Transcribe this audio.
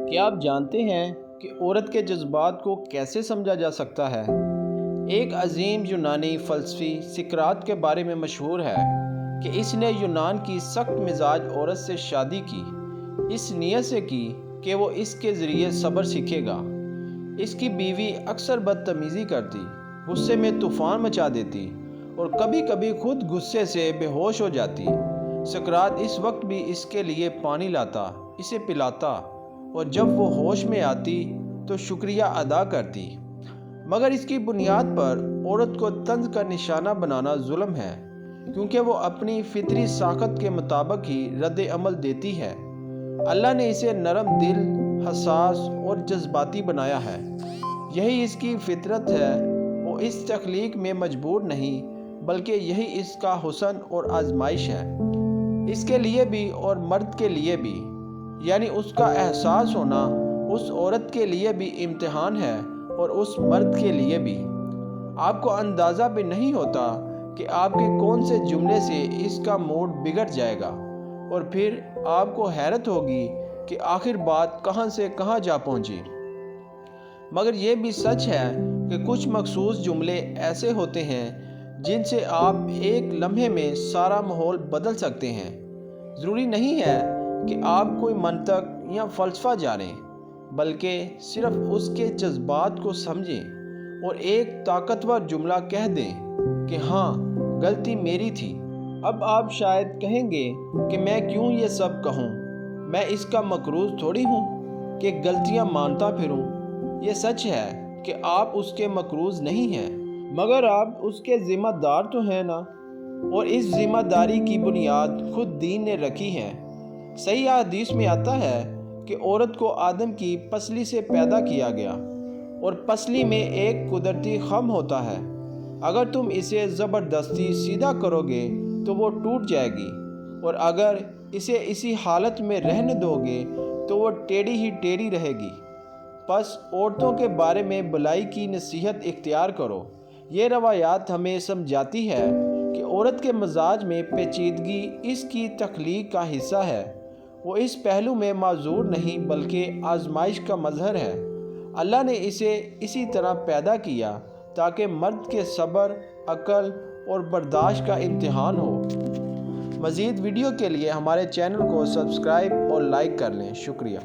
کیا آپ جانتے ہیں کہ عورت کے جذبات کو کیسے سمجھا جا سکتا ہے؟ ایک عظیم یونانی فلسفی سقراط کے بارے میں مشہور ہے کہ اس نے یونان کی سخت مزاج عورت سے شادی کی، اس نیت سے کی کہ وہ اس کے ذریعے صبر سیکھے گا۔ اس کی بیوی اکثر بدتمیزی کرتی، غصے میں طوفان مچا دیتی اور کبھی کبھی خود غصے سے بے ہوش ہو جاتی۔ سقراط اس وقت بھی اس کے لیے پانی لاتا، اسے پلاتا اور جب وہ ہوش میں آتی تو شکریہ ادا کرتی۔ مگر اس کی بنیاد پر عورت کو طنز کا نشانہ بنانا ظلم ہے، کیونکہ وہ اپنی فطری ساخت کے مطابق ہی رد عمل دیتی ہے۔ اللہ نے اسے نرم دل، حساس اور جذباتی بنایا ہے، یہی اس کی فطرت ہے۔ وہ اس تخلیق میں مجبور نہیں، بلکہ یہی اس کا حسن اور آزمائش ہے، اس کے لیے بھی اور مرد کے لیے بھی۔ یعنی اس کا احساس ہونا اس عورت کے لیے بھی امتحان ہے اور اس مرد کے لیے بھی۔ آپ کو اندازہ بھی نہیں ہوتا کہ آپ کے کون سے جملے سے اس کا موڈ بگڑ جائے گا، اور پھر آپ کو حیرت ہوگی کہ آخر بات کہاں سے کہاں جا پہنچی۔ مگر یہ بھی سچ ہے کہ کچھ مخصوص جملے ایسے ہوتے ہیں جن سے آپ ایک لمحے میں سارا ماحول بدل سکتے ہیں۔ ضروری نہیں ہے کہ آپ کوئی منطق یا فلسفہ جانیں، بلکہ صرف اس کے جذبات کو سمجھیں اور ایک طاقتور جملہ کہہ دیں کہ ہاں، غلطی میری تھی۔ اب آپ شاید کہیں گے کہ میں کیوں یہ سب کہوں، میں اس کا مقروض تھوڑی ہوں کہ غلطیاں مانتا پھروں۔ یہ سچ ہے کہ آپ اس کے مقروض نہیں ہیں، مگر آپ اس کے ذمہ دار تو ہیں نا، اور اس ذمہ داری کی بنیاد خود دین نے رکھی ہے۔ صحیح حدیث میں آتا ہے کہ عورت کو آدم کی پسلی سے پیدا کیا گیا، اور پسلی میں ایک قدرتی خم ہوتا ہے۔ اگر تم اسے زبردستی سیدھا کرو گے تو وہ ٹوٹ جائے گی، اور اگر اسے اسی حالت میں رہنے دو گے تو وہ ٹیڑھی ہی ٹیڑھی رہے گی۔ پس عورتوں کے بارے میں بھلائی کی نصیحت اختیار کرو۔ یہ روایات ہمیں سمجھاتی ہے کہ عورت کے مزاج میں پیچیدگی اس کی تخلیق کا حصہ ہے۔ وہ اس پہلو میں معذور نہیں بلکہ آزمائش کا مظہر ہے۔ اللہ نے اسے اسی طرح پیدا کیا تاکہ مرد کے صبر، عقل اور برداشت کا امتحان ہو۔ مزید ویڈیو کے لیے ہمارے چینل کو سبسکرائب اور لائک کر لیں۔ شکریہ۔